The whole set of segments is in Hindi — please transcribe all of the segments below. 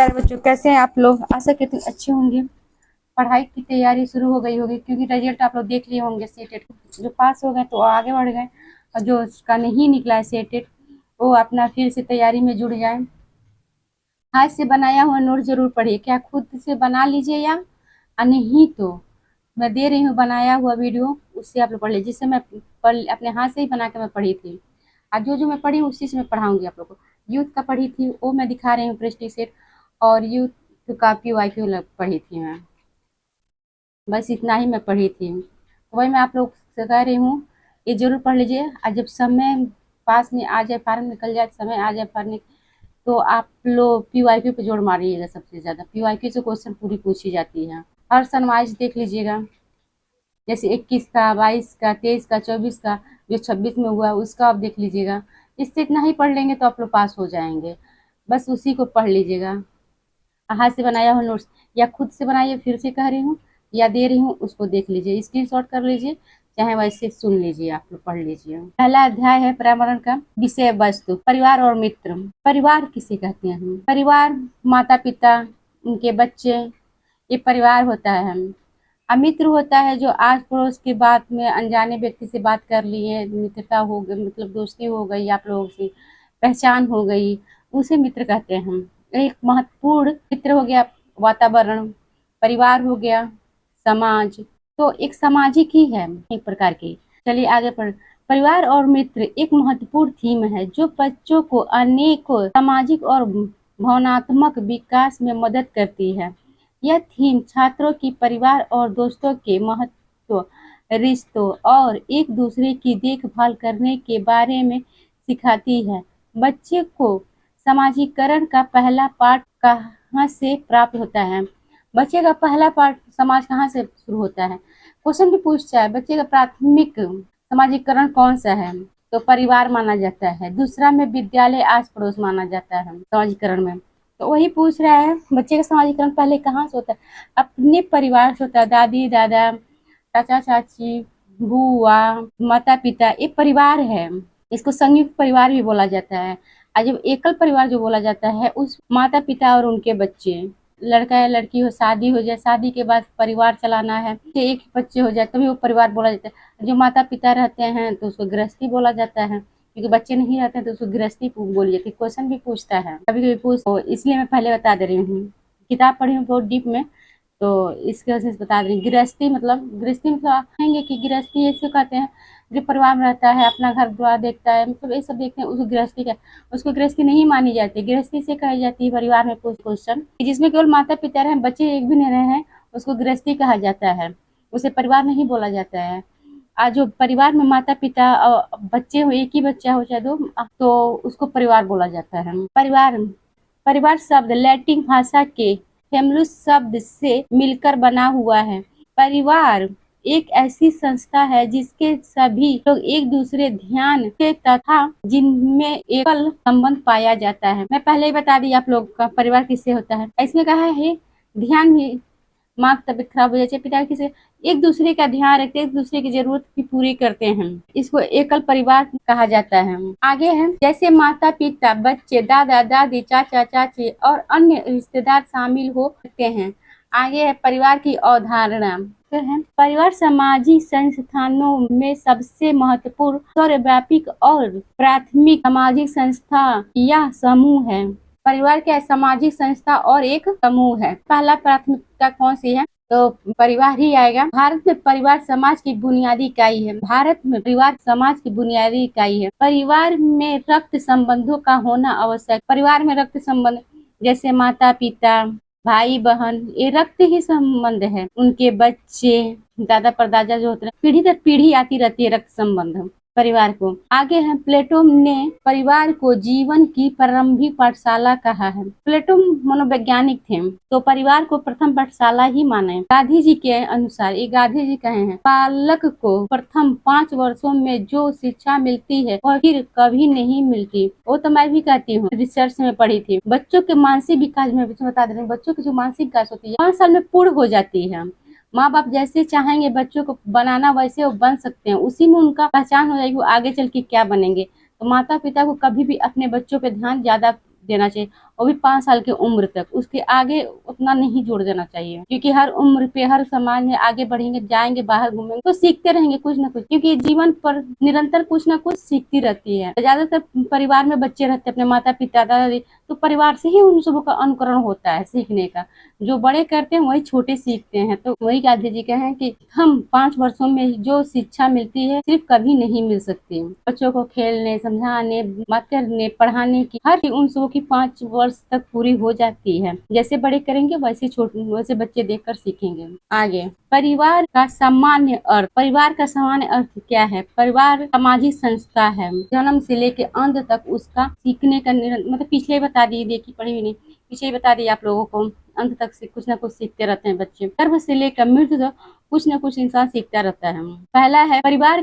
प्यारे बच्चों, कैसे हैं आप लोग। आशा करती हूँ अच्छे होंगे। पढ़ाई की तैयारी शुरू हो गई होगी, क्योंकि रिजल्ट आप लोग देख लिए होंगे। सीटेट जो पास हो गए तो आगे बढ़ गए, और जो उसका नहीं निकला है सीटेट, वो अपना फिर से तैयारी में जुड़ जाए। हाथ से बनाया हुआ नोट जरूर पढ़िए। क्या खुद से बना लीजिए या नहीं तो मैं दे रही हूँ बनाया हुआ वीडियो, उससे आप लोग पढ़ लीजिए। जिससे मैं अपने हाथ से ही बना के मैं पढ़ी थी। आज जो मैं पढ़ी उसी से मैं पढ़ाऊंगी आप लोग को। यूथ का पढ़ी थी वो मैं दिखा रही हूँ प्रेस्टीज सेट, और यूथ का PYQ पढ़ी थी मैं। बस इतना ही मैं पढ़ी थी, तो वही मैं आप लोग से कह रही हूँ, ये जरूर पढ़ लीजिए। और जब समय पास में आ जाए, फार्म निकल जाए, समय आ जाए पढ़ने, तो आप लोग PYQ पे जोड़ मारिएगा। सबसे ज़्यादा PYQ से क्वेश्चन पूरी पूछी जाती है। हर सनवाइज देख लीजिएगा, जैसे 21 का, 22 का, 23 का, 24 का, जो 26 में हुआ उसका आप देख लीजिएगा। इससे इतना ही पढ़ लेंगे तो आप लोग पास हो जाएंगे। बस उसी को पढ़ लीजिएगा। हाथ से बनाया हुआ नोट्स या खुद से बनाइए, फिर से कह रही हूँ, या दे रही हूँ, उसको देख लीजिए, स्क्रीनशॉट कर लीजिए, चाहे वैसे सुन लीजिए, आप लोग पढ़ लीजिए। पहला अध्याय है पर्यावरण का विषय वस्तु, परिवार और मित्र। परिवार किसे कहते हैं हम? परिवार माता पिता, उनके बच्चे, ये परिवार होता है। अमित्र होता है जो आस पड़ोस के बात में अनजाने व्यक्ति से बात कर लिए, मित्रता हो गई, मतलब दोस्ती हो गई, आप लोगों से पहचान हो गई, उसे मित्र कहते हैं हम। एक महत्वपूर्ण मित्र हो गया वातावरण, परिवार हो गया समाज। तो एक सामाजिक ही है एक प्रकार की। चलिए आगे पढ़। परिवार और मित्र एक महत्वपूर्ण थीम है जो बच्चों को अनेकों सामाजिक और भावनात्मक विकास में मदद करती है। यह थीम छात्रों की परिवार और दोस्तों के महत्व, रिश्तों और एक दूसरे की देखभाल करने के बारे में सिखाती है। बच्चे को समाजीकरण का पहला पाठ कहाँ से प्राप्त होता है? बच्चे का पहला पाठ समाज कहाँ से शुरू होता है? क्वेश्चन भी पूछता है, बच्चे का प्राथमिक समाजीकरण कौन सा है? तो परिवार माना जाता है। दूसरा में विद्यालय, आस पड़ोस माना जाता है समाजीकरण में। तो वही पूछ रहा है, बच्चे का समाजीकरण पहले कहाँ से होता है? अपने परिवार से होता है। दादी दादा, चाचा चाची, बुआ, माता पिता, ये परिवार है। इसको संयुक्त परिवार भी बोला जाता है। और जब एकल परिवार जो बोला जाता है, उस माता पिता और उनके बच्चे, लड़का या लड़की हो, शादी हो जाए, शादी के बाद परिवार चलाना है, एक बच्चे हो जाए तभी वो परिवार बोला जाता है। जो माता पिता रहते हैं तो उसको गृहस्थी बोला जाता है, क्योंकि बच्चे नहीं रहते हैं तो उसको गृहस्थी बोली जाती है। क्वेश्चन भी पूछता है, कभी कभी तो इसलिए मैं पहले बता दे रही हूँ। किताब पढ़ी हूँ बहुत डीप में, तो इसके वजह से बता रही। गृहस्थी मतलब कहेंगे कि गृहस्थी ऐसे कहते हैं जो परिवार में रहता है, अपना घर द्वार देखता है, मतलब ये सब देखते हैं, उसको गृहस्थी का, उसको गृहस्थी नहीं मानी जाती। गृहस्थी से कही जाती है परिवार में कुछ क्वेश्चन जिसमें केवल माता पिता रहे, बच्चे एक भी नहीं रहे हैं, उसको गृहस्थी कहा जाता है, उसे परिवार नहीं बोला जाता है। आज जो परिवार में माता पिता और बच्चे हो, एक ही बच्चा हो चाहे दो, तो उसको परिवार बोला जाता है। परिवार, परिवार शब्द लैटिन भाषा के फेमलुस शब्द से मिलकर बना हुआ है। परिवार एक ऐसी संस्था है जिसके सभी लोग एक दूसरे ध्यान से तथा जिनमें एकल संबंध पाया जाता है। मैं पहले ही बता दी आप लोग का परिवार किससे होता है। इसमें कहा है ध्यान भी, माँ की तबीयत खराब हो जाए, पिता किसे एक दूसरे का ध्यान रखते हैं, एक दूसरे की जरूरत भी पूरी करते हैं, इसको एकल परिवार कहा जाता है। आगे है, जैसे माता पिता, बच्चे, दादा दादी, चाचा चाची और अन्य रिश्तेदार शामिल हो सकते हैं। आगे है परिवार की अवधारणा है। परिवार सामाजिक संस्थानों में सबसे महत्वपूर्ण, सर्वव्यापी और प्राथमिक सामाजिक संस्था या समूह है। परिवार क्या है? सामाजिक संस्था और एक समूह है। पहला प्राथमिकता कौन सी है? तो परिवार ही आएगा। भारत में परिवार समाज की बुनियादी इकाई है। भारत में परिवार समाज की बुनियादी इकाई है। परिवार में रक्त संबंधों का होना आवश्यक। परिवार में रक्त संबंध जैसे माता पिता, भाई बहन, ये रक्त ही संबंध है। उनके बच्चे, दादा परदादा जो होते हैं, पीढ़ी दर पीढ़ी आती रहती है रक्त संबंध परिवार को। आगे है, प्लेटो ने परिवार को जीवन की प्रारंभिक पाठशाला कहा है। प्लेटो मनोवैज्ञानिक थे, तो परिवार को प्रथम पाठशाला ही माने। गांधी जी के अनुसार, ये गांधी जी कहे हैं, बालक को प्रथम 5 वर्षों में जो शिक्षा मिलती है वह फिर कभी नहीं मिलती। वो तो मैं भी कहती हूँ, रिसर्च में पढ़ी थी। बच्चों के मानसिक विकास में बता दे रही हूँ, बच्चों की जो मानसिक विकास होती है 5 साल में पूर्ण हो जाती है। माँ बाप जैसे चाहेंगे बच्चों को बनाना, वैसे वो बन सकते हैं। उसी में उनका पहचान हो जाएगी, वो आगे चल के क्या बनेंगे। तो माता पिता को कभी भी अपने बच्चों पे ध्यान ज्यादा देना चाहिए, वो भी 5 साल की उम्र तक, उसके आगे उतना नहीं जोड़ देना चाहिए, क्योंकि हर उम्र पे हर समाज में आगे बढ़ेंगे, जाएंगे, बाहर घूमेंगे तो सीखते रहेंगे कुछ ना कुछ, क्योंकि जीवन पर निरंतर कुछ ना कुछ सीखती रहती है। ज्यादातर परिवार में बच्चे रहते हैं, अपने माता पिता दादा दादी, तो परिवार से ही उन सबों का अनुकरण होता है सीखने का। जो बड़े करते हैं वही छोटे सीखते हैं। तो वही गांधी जी कहें कि हम 5 वर्षों में जो शिक्षा मिलती है सिर्फ कभी नहीं मिल सकती। बच्चों को खेलने, समझाने, बात करने, पढ़ाने की हर उन सबों की 5 वर्ष तक पूरी हो जाती है। जैसे बड़े करेंगे वैसे बच्चे देखकर सीखेंगे। आगे, परिवार का सामान्य अर्थ। परिवार का सामान्य अर्थ क्या है? परिवार सामाजिक संस्था है, जन्म से लेकर अंत तक उसका सीखने का मतलब पिछले बता दिए, देखी पढ़ी हुई नहीं, पीछे बता दिए आप लोगों को, अंत तक से कुछ ना कुछ सीखते रहते हैं बच्चे। गर्भ से लेकर मृत्यु तक कुछ न कुछ इंसान सीखता रहता है। पहला है परिवार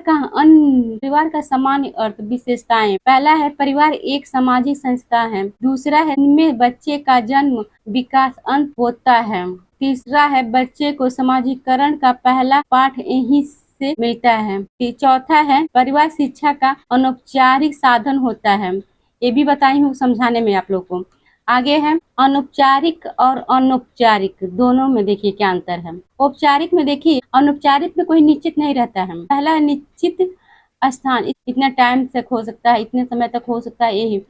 का सामान्य अर्थ, विशेषताएं। पहला है परिवार एक सामाजिक संस्था है। दूसरा है इनमें बच्चे का जन्म, विकास, अंत होता है। तीसरा है बच्चे को समाजीकरण का पहला पाठ यहीं से मिलता है। चौथा है परिवार शिक्षा का अनौपचारिक साधन होता है। ये भी बताई हूँ समझाने में आप लोग को। आगे है अनौपचारिक और अनौपचारिक, दोनों में देखिए क्या अंतर है। औपचारिक में देखिए, अनौपचारिक में कोई निश्चित नहीं रहता है। पहला है निश्चित स्थान, इतना टाइम तक हो सकता है, इतने समय तक हो सकता है, यही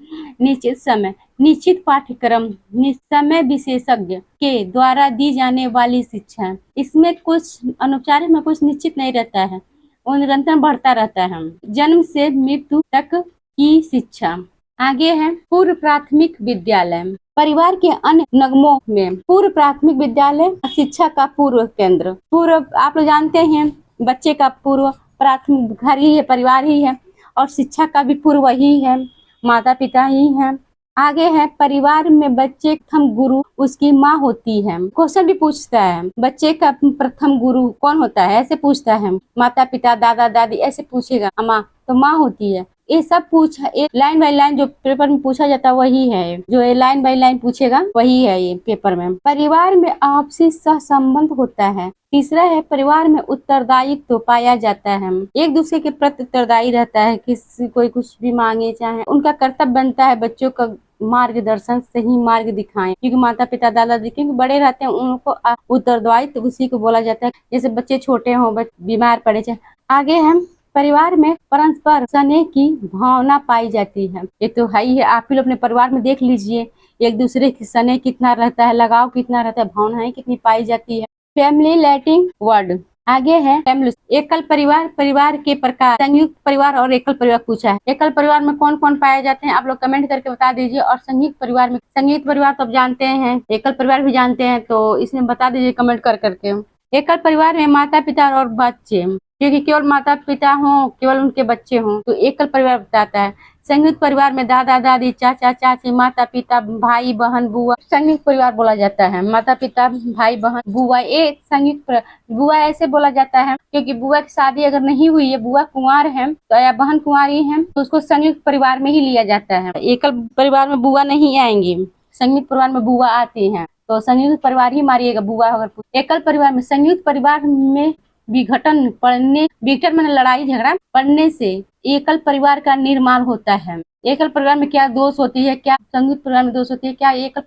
निश्चित समय, निश्चित पाठ्यक्रम, समय विशेषज्ञ के द्वारा दी जाने वाली शिक्षा। इसमें कुछ अनौपचारिक में कुछ निश्चित नहीं रहता है, वो निरंतर बढ़ता रहता है। जन्म से मृत्यु तक की शिक्षा। आगे है पूर्व प्राथमिक विद्यालय। परिवार के अन्य नगमों में पूर्व प्राथमिक विद्यालय शिक्षा का पूर्व केंद्र। पूर्व आप लोग जानते हैं, बच्चे का पूर्व प्राथमिक घर ही है, परिवार ही है, और शिक्षा का भी पूर्व ही है, माता पिता ही है। आगे है परिवार में बच्चे प्रथम गुरु उसकी माँ होती है। क्वेश्चन भी पूछता है, बच्चे का प्रथम गुरु कौन होता है, ऐसे पूछता है। माता पिता दादा दादी ऐसे पूछेगा, माँ तो माँ होती है। ये सब एक लाइन बाय लाइन जो पेपर में पूछा जाता है वही है, जो ये लाइन बाय लाइन पूछेगा वही है ये पेपर में। परिवार में आपसी सहसंबंध होता है। तीसरा है परिवार में उत्तरदायित्व तो पाया जाता है, एक दूसरे के प्रति उत्तरदायी रहता है। किसी कोई कुछ भी मांगे चाहे, उनका कर्तव्य बनता है बच्चों का मार्गदर्शन, सही मार्ग दिखाएं, क्योंकि माता पिता दादा दादी क्योंकि बड़े रहते हैं, उनको उत्तरदायित्व उसी को बोला जाता है। जैसे बच्चे छोटे हों, बीमार पड़े चाहे। आगे हम परिवार में परस्पर स्नेह की भावना पाई जाती है। ये तो है ही है, आप ही लोग अपने परिवार में देख लीजिए, एक दूसरे की स्नेह कितना रहता है, लगाव कितना रहता है, भावनाएं कितनी पाई जाती है। Family letting word. आगे है फैमिली, एकल परिवार, परिवार के प्रकार, संयुक्त परिवार और एकल परिवार पूछा है। एकल परिवार में कौन कौन पाए जाते हैं आप लोग कमेंट करके बता दीजिए। और संयुक्त परिवार में, संयुक्त परिवार तो आप जानते हैं, एकल परिवार भी जानते हैं, तो इसमें बता दीजिए कमेंट कर करके। एकल परिवार में माता पिता और बच्चे, क्योंकि केवल माता पिता हों, केवल उनके बच्चे हों तो एकल परिवार बताता है। संयुक्त परिवार में दादा दादी, चाचा चाची, माता पिता, भाई बहन, बुआ, संयुक्त परिवार बोला जाता है। माता पिता, भाई बहन, बुआ, ये संयुक्त। बुआ ऐसे बोला जाता है क्योंकि बुआ की शादी अगर नहीं हुई है, बुआ कुंवार है तो या बहन कुंवारी है तो उसको संयुक्त परिवार में ही लिया जाता है। एकल परिवार में बुआ नहीं आएंगी, संयुक्त परिवार में बुआ आती है, तो संयुक्त परिवार ही मारिएगा बुआ अगर। एकल परिवार में, संयुक्त परिवार में विघटन मैंने लड़ाई झगड़ा पड़ने से एकल परिवार का निर्माण होता है। एकल परिवार में क्या दोष होती है, क्या संयुक्त परिवार में दोष होती है, क्या एकल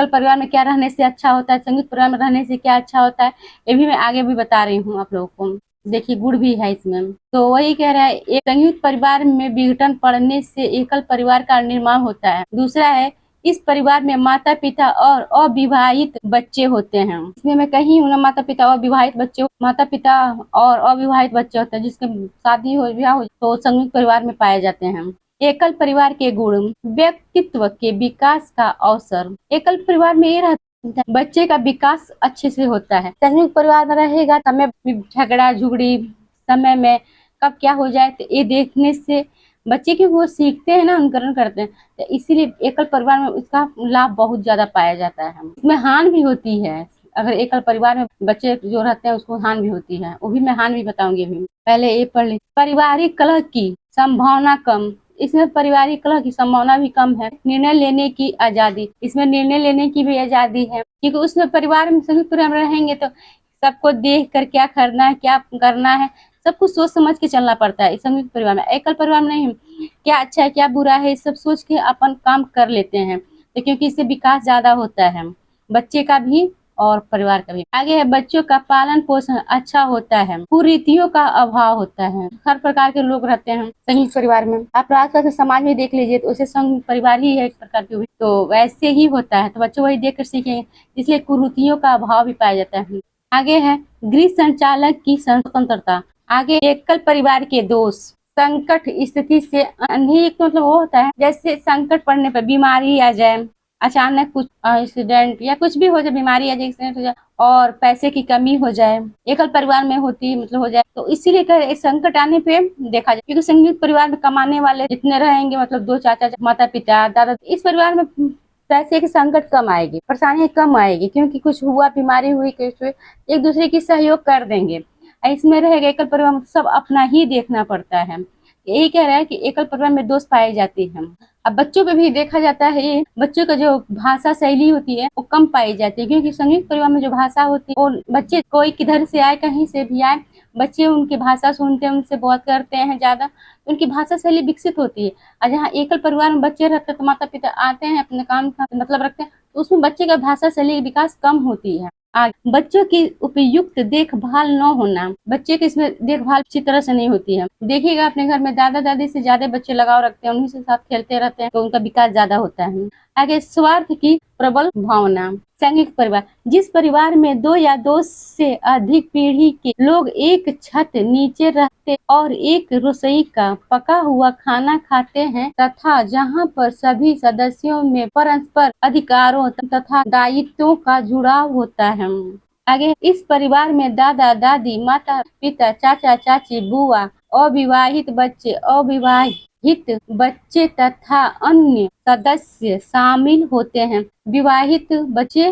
परिवार में क्या रहने से अच्छा होता है, संयुक्त परिवार में रहने से क्या अच्छा होता है, ये भी मैं आगे भी बता रही हूँ आप लोगों को। देखिए गुड़ भी है इसमें। तो वही कह रहा है, एक संयुक्त परिवार में विघटन पड़ने से एकल परिवार का निर्माण होता है। दूसरा है इस परिवार में माता पिता और अविवाहित बच्चे होते हैं। इसमें मैं कही हूँ ना, माता पिता और विवाहित बच्चे, माता पिता और अविवाहित बच्चे होते हैं, जिसके शादी हो ब्याह हो तो संयुक्त परिवार में पाए जाते हैं। एकल परिवार के गुण, व्यक्तित्व के विकास का अवसर। एकल परिवार में ये रहता है बच्चे का विकास अच्छे से होता है। संयुक्त परिवार में रहेगा समय झगड़ा झुगड़ी, समय में कब क्या हो जाए, तो ये देखने से बच्चे की वो सीखते हैं ना, अनुकरण करते हैं, तो इसीलिए एकल परिवार में इसका लाभ बहुत ज्यादा पाया जाता है। इसमें हानि भी होती है, अगर एकल परिवार में बच्चे जो रहते हैं उसको हानि भी होती है, वो भी मैं हानि भी बताऊंगी अभी। पहले ये पढ़ ली। पारिवारिक कलह की संभावना कम, इसमें पारिवारिक कलह की संभावना भी कम है। निर्णय लेने की आजादी, इसमें निर्णय लेने की भी आजादी है, क्योंकि उसमें परिवार में संयुक्त परिवार में रहेंगे तो सबको देख कर क्या करना है क्या करना है सब कुछ सोच समझ के चलना पड़ता है संयुक्त परिवार में। एकल परिवार में नहीं, क्या अच्छा है क्या बुरा है सब सोच के अपन काम कर लेते हैं। तो क्योंकि इससे विकास ज्यादा होता है बच्चे का भी और परिवार का भी। आगे है बच्चों का पालन पोषण अच्छा होता है, कुरीतियों का अभाव होता है। हर प्रकार के लोग रहते हैं संयुक्त परिवार में। आप आसपास के समाज में देख लीजिए तो उसे संयुक्त परिवार ही है एक प्रकार की, तो वैसे ही होता है, तो बच्चे वही देख कर सीखेंगे, इसलिए कुरीतियों का अभाव भी पाया जाता है। आगे है गृह संचालक की स्वतंत्रता। आगे एकल परिवार के दोष, संकट स्थिति से अनेक मतलब वो होता है जैसे संकट पड़ने पर बीमारी आ जाए, अचानक कुछ एक्सीडेंट या कुछ भी हो जाए, बीमारी आ जाए, एक्सीडेंट हो जाए और पैसे की कमी हो जाए, एकल परिवार में होती मतलब हो जाए, तो इसीलिए संकट आने पे देखा जाए, क्योंकि संयुक्त परिवार में कमाने वाले जितने रहेंगे मतलब 2 चाचा माता पिता दादा, इस परिवार में पैसे की संकट कम आएगी, परेशानी कम आएगी, क्योंकि कुछ हुआ बीमारी हुई कुछ एक दूसरे की सहयोग कर देंगे। इसमें रहेगा एकल परिवार में सब अपना ही देखना पड़ता है। यही कह रहा है कि एकल परिवार में दोष पाए जाते हैं। अब बच्चों पे भी देखा जाता है, बच्चों का जो भाषा शैली होती है वो कम पाई जाती है, क्योंकि संयुक्त परिवार में जो भाषा होती है वो बच्चे कोई किधर से आए कहीं से भी आए, बच्चे उनकी भाषा सुनते हैं, उनसे बात करते हैं ज्यादा, तो उनकी भाषा शैली विकसित होती है। और जहाँ एकल परिवार में बच्चे रहते हैं तो माता पिता आते हैं अपने काम का मतलब रखते हैं, तो उसमें बच्चे का भाषा शैली विकास कम होती है। बच्चों की उपयुक्त देखभाल न होना, बच्चे की इसमें देखभाल अच्छी तरह से नहीं होती है। देखिएगा अपने घर में दादा दादी से ज्यादा बच्चे लगाव रखते हैं, उन्हीं से साथ खेलते रहते हैं, तो उनका विकास ज्यादा होता है। आगे स्वार्थ की प्रबल भावना। संयुक्त परिवार, जिस परिवार में 2 या 2 से अधिक पीढ़ी के लोग एक छत नीचे रहते और एक रसोई का पका हुआ खाना खाते हैं तथा जहां पर सभी सदस्यों में परस्पर अधिकारों तथा दायित्वों का जुड़ाव होता है। आगे इस परिवार में दादा दादी माता पिता चाचा चाची बुआ अविवाहित बच्चे अविवाहित बच्चे तथा अन्य सदस्य शामिल होते हैं। विवाहित बच्चे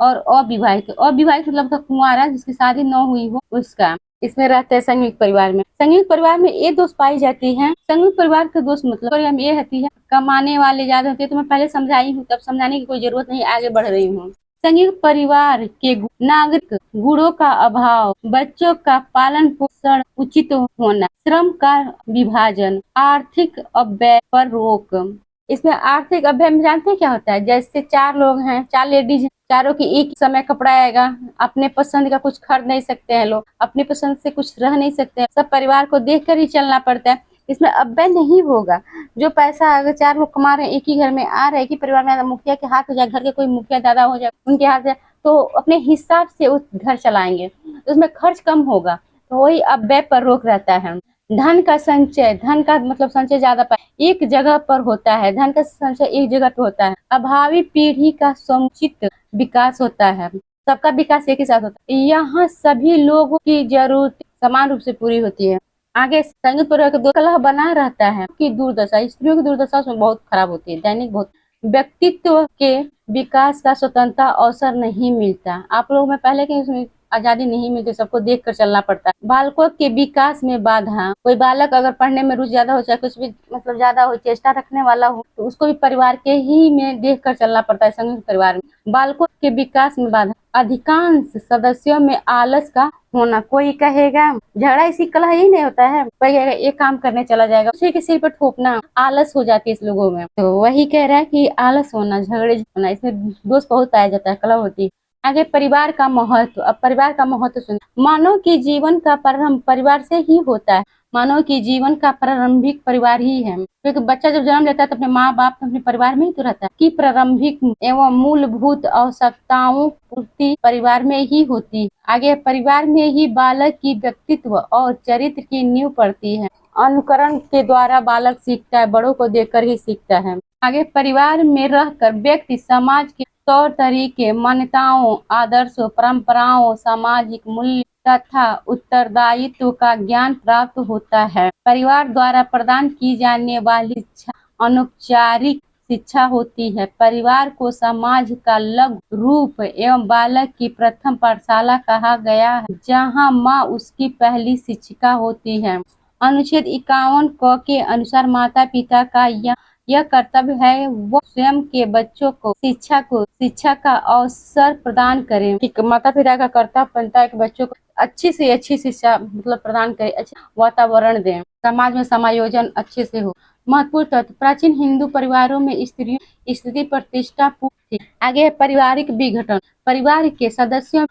और अविवाहित मतलब कुंवारा जिसकी शादी न हुई हो उसका इसमें रहते हैं संयुक्त परिवार में। संयुक्त परिवार में ये दोष पाई जाती है। संयुक्त परिवार का दोष मतलब ये रहती है कमाने वाले ज्यादा होते हैं, तो मैं पहले समझाई हूँ, तब समझाने की कोई जरूरत नहीं, आगे बढ़ रही हूँ। संयुक्त परिवार के नागरिक गुणों का अभाव, बच्चों का पालन पोषण उचित होना, श्रम का विभाजन, आर्थिक अव्यय पर रोक। इसमें आर्थिक अव्यय में जानते हैं क्या होता है, जैसे 4 लोग हैं, 4 लेडीज, चारों की एक समय कपड़ा आएगा, अपने पसंद का कुछ खरीद नहीं सकते हैं लोग, अपनी पसंद से कुछ रह नहीं सकते हैं, सब परिवार को देख कर ही चलना पड़ता है। इसमें अव्यय नहीं होगा। जो पैसा अगर 4 लोग कमा रहे हैं, एक ही घर में आ रहा है, एक ही परिवार में मुखिया के हाथ हो जाए, घर के कोई मुखिया दादा हो जाए उनके हाथ जाए, तो अपने हिसाब से उस घर चलाएंगे, तो उसमें खर्च कम होगा, तो वही अव्यय पर रोक रहता है। धन का संचय, धन का मतलब संचय ज्यादा एक जगह पर होता है, धन का संचय एक जगह पे होता है। अभावी पीढ़ी का समुचित विकास होता है, सबका विकास एक ही साथ होता है। यहाँ सभी लोगों की जरूरत समान रूप से पूरी होती है। आगे संयुक्त परिवार का कलह बना रहता है कि दुर्दशा, स्त्रियों की दुर्दशा उसमें बहुत खराब होती है, दैनिक बहुत। व्यक्तित्व के विकास का स्वतंत्रता अवसर नहीं मिलता। आप लोग में पहले के उसमें आजादी नहीं मिलती, सबको देख कर चलना पड़ता है। बालकों के विकास में बाधा, कोई बालक अगर पढ़ने में रुचि ज्यादा हो, चाहे कुछ भी मतलब ज्यादा हो, चेष्टा रखने वाला हो, तो उसको भी परिवार के ही में देख कर चलना पड़ता है। संयुक्त परिवार में बालकों के विकास में बाधा, अधिकांश सदस्यों में आलस का होना। कोई कहेगा झगड़ा इसी कलह ही नहीं होता है, कोई कहेगा एक काम करने चला जाएगा, उसी के सिर पर थोपना, आलस हो जाती है इस लोगों में। तो वही कह रहा है कि आलस होना, झगड़े होना, इसमें दोष बहुत पाया जाता है, कलह होती है। आगे परिवार का महत्व। अब परिवार का महत्व सुनिए। मानव के जीवन का प्रारंभ परिवार से ही होता है। मानव के जीवन का प्रारंभिक परिवार ही है, क्योंकि बच्चा जब जन्म लेता है तो अपने माँ बाप अपने परिवार में ही तो रहता है। कि प्रारंभिक एवं मूलभूत आवश्यकताओं पूर्ति परिवार में ही होती है। आगे परिवार में ही बालक की व्यक्तित्व और चरित्र की नींव पड़ती है। अनुकरण के द्वारा बालक सीखता है, बड़ों को देखकर ही सीखता है। आगे परिवार में रहकर व्यक्ति समाज के तौर तरीके, मान्यताओं, आदर्शों, परंपराओं, सामाजिक मूल्य तथा उत्तरदायित्व का ज्ञान प्राप्त होता है। परिवार द्वारा प्रदान की जाने वाली शिक्षा अनौपचारिक शिक्षा होती है। परिवार को समाज का लघु रूप एवं बालक की प्रथम पाठशाला कहा गया है, जहाँ माँ उसकी पहली शिक्षिका होती है। अनुच्छेद 51 क के अनुसार माता पिता का यह कर्तव्य है वो स्वयं के बच्चों को शिक्षा का अवसर प्रदान करें। माता पिता का कर्तव्य बनता है कि बच्चों को अच्छी से अच्छी शिक्षा मतलब प्रदान करें, अच्छा वातावरण दें, समाज में समायोजन अच्छे से हो। महत्वपूर्ण तथ्य, प्राचीन हिंदू परिवारों में स्त्रियों स्थिति प्रतिष्ठा पूर्ण थी। आगे है पारिवारिक विघटन, परिवार के सदस्यों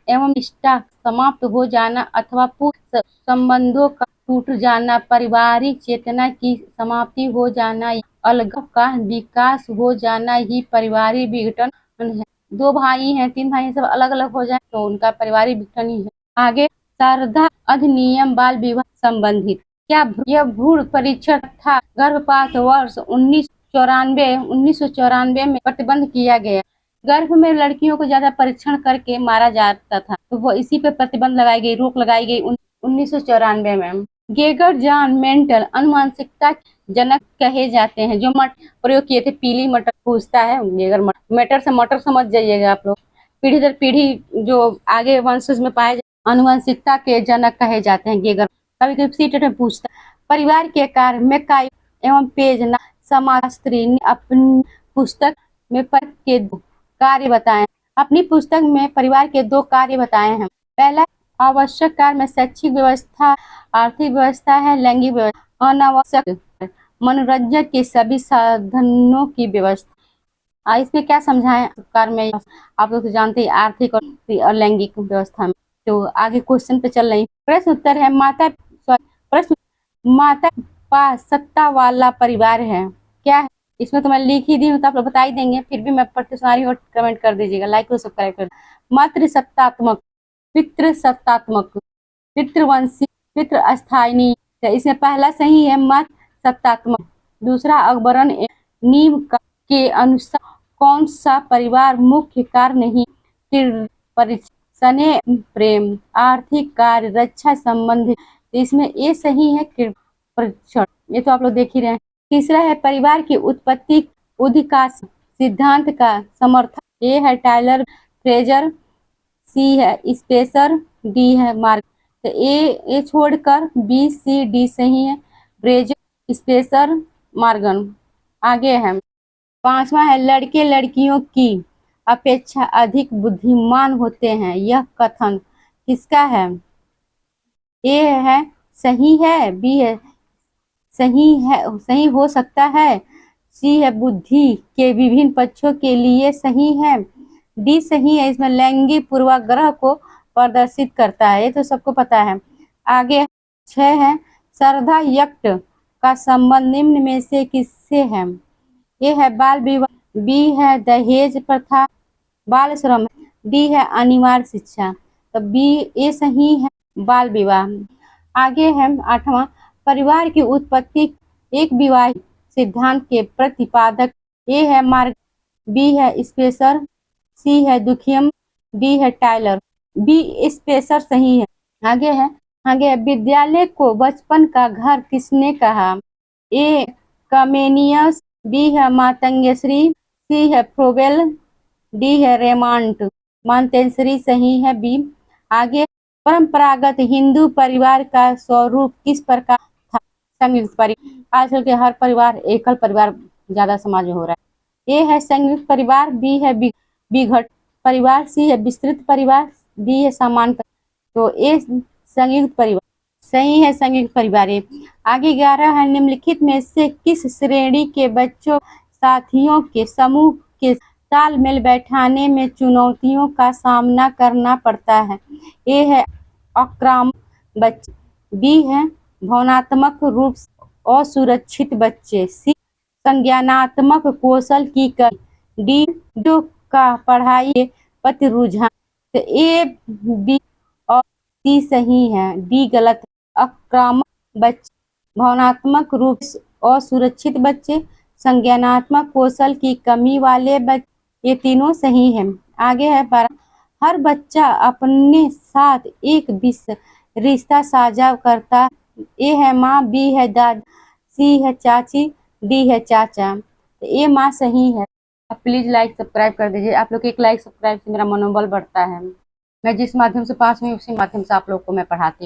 एवं निष्ठा समाप्त हो जाना अथवा पूर्ण संबंधों का टूट जाना, पारिवारिक चेतना की समाप्ति हो जाना, अलगाव का विकास हो जाना ही पारिवारिक विघटन है। दो भाई हैं, तीन भाई हैं, सब अलग अलग हो जाए तो उनका पारिवारिक विघटन ही है। आगे शारदा अधिनियम बाल विवाह संबंधित, क्या यह भ्रूण परीक्षण था गर्भपात वर्ष 1994 में प्रतिबंध किया गया। गर्भ में लड़कियों को ज्यादा परीक्षण करके मारा जाता था, तो वो इसी पे प्रतिबंध लगाई गई, रोक लगाई गई 1994 में। गेगर जॉन मेंटल अनुवांशिकता जनक कहे जाते हैं, जो प्रयोग किए थे। पीली मटर पूछता है, गेगर मटर से मटर समझ जाइएगा आप लोग। पीढ़ी दर पीढ़ी जो आगे वंशज में पाए अनुवांशिकता के जनक कहे जाते हैं गेगर। कभी कभी सीटेट में पूछता है। परिवार के कार्य मैकाई एवं पेज समाजशास्त्री ने अपनी पुस्तक में के दो कार्य बताए। अपनी पुस्तक में परिवार के दो कार्य बताए हैं। पहला आवश्यक कार्य में शैक्षिक व्यवस्था, आर्थिक व्यवस्था है, लैंगिक व्यवस्था, अनावश्यक मनोरंजन के सभी साधनों की व्यवस्था। इसमें क्या समझाएं कार्य में, आप लोग तो जानते हैं आर्थिक और लैंगिक व्यवस्था में। तो आगे क्वेश्चन पे चल रही, प्रश्न उत्तर है प्रश्न माता पास सत्ता वाला परिवार है, क्या है? इसमें तो मैं लिख ही दी हूँ तो आप लोग बता ही देंगे, फिर भी मैं पढ़ती सुना रही हूँ, कमेंट कर दीजिएगा, लाइक और सब्सक्राइब कर। मातृसत्तात्मक, पितृसत्तात्मक, पितृवंशी, पितृस्थायी। तो इसमें पहला सही है मत सत्तात्मक। दूसरा अकबरन नीम के अनुसार कौन सा परिवार मुख्य कार्य नहीं, स्नेह प्रेम, आर्थिक कार्य, रक्षा संबंधी। तो इसमें ये सही है परीक्षण, ये तो आप लोग देख ही रहे हैं। तीसरा है परिवार की उत्पत्ति उदिकास सिद्धांत का समर्थन। ए है टाइलर फ्रेजर, सी है स्पेसर, डी है मार्क। तो ए छोड़कर बी सी डी सही है, फ्रेजर, स्पेसर, मार्गन। आगे है पांचवा है लड़के लड़कियों की अपेक्षा अधिक बुद्धिमान होते हैं, यह कथन किसका है? ए है सही है, बी है सही हो सकता है, सी है बुद्धि के विभिन्न पक्षों के लिए सही है, डी सही है, इसमें लैंगिक पूर्वाग्रह को प्रदर्शित करता है, ये तो सबको पता है। आगे 6 है श्रद्धा यज्ञ का संबंध निम्न में से किससे है? ये है बाल विवाह, बी है दहेज प्रथा, बाल श्रम, डी है अनिवार्य शिक्षा। तो बी ये सही है, बाल विवाह। आगे है 8वां परिवार की उत्पत्ति एक विवाहित सिद्धांत के प्रतिपादक। ए है मार्क, बी है स्पेसर, सी है दुखियम, डी है टाइलर। बी स्पेसर सही है। आगे विद्यालय को बचपन का घर किसने कहा? ए कमेनियस, बी है मातंगश्री, सी है फ्रोबेल, डी है रेमांट। मांतेश्वरी सही है, बी। आगे परंपरागत हिंदू परिवार का स्वरूप किस प्रकार था? संयुक्त परिवार। आजकल के हर परिवार एकल परिवार ज्यादा समाज में हो रहा है। ए है संयुक्त परिवार, बी है विघट परिवार, सी है विस्तृत परिवार, डी है सामान्य। तो ए संयुक्त परिवार सही है, संयुक्त परिवार। आगे 11 है निम्नलिखित में से किस श्रेणी के बच्चों साथियों के समूह के तालमेल बैठाने में चुनौतियों का सामना करना पड़ता है? ए है आक्रामक बच्चे, बी है भावनात्मक रूप से असुरक्षित बच्चे, सी संज्ञानात्मक कौशल की कमी, डी जो का पढ़ाई के प्रति रुझान। तो ए बी और सी सही है, डी गलत है। आक्रामक बच्चे, भावनात्मक रूप से असुरक्षित बच्चे, संज्ञानात्मक कौशल की कमी वाले बच्चे, ये तीनों सही है। आगे है 12 हर बच्चा अपने साथ एक रिश्ता साझा करता। ए है माँ, बी है दादी, सी है चाची, डी है चाचा। तो ये माँ सही है। आप प्लीज लाइक सब्सक्राइब कर दीजिए, आप लोग एक लाइक सब्सक्राइब से मेरा मनोबल बढ़ता है। मैं जिस माध्यम से पास हुई उसी माध्यम से आप लोग को मैं पढ़ाती हूँ।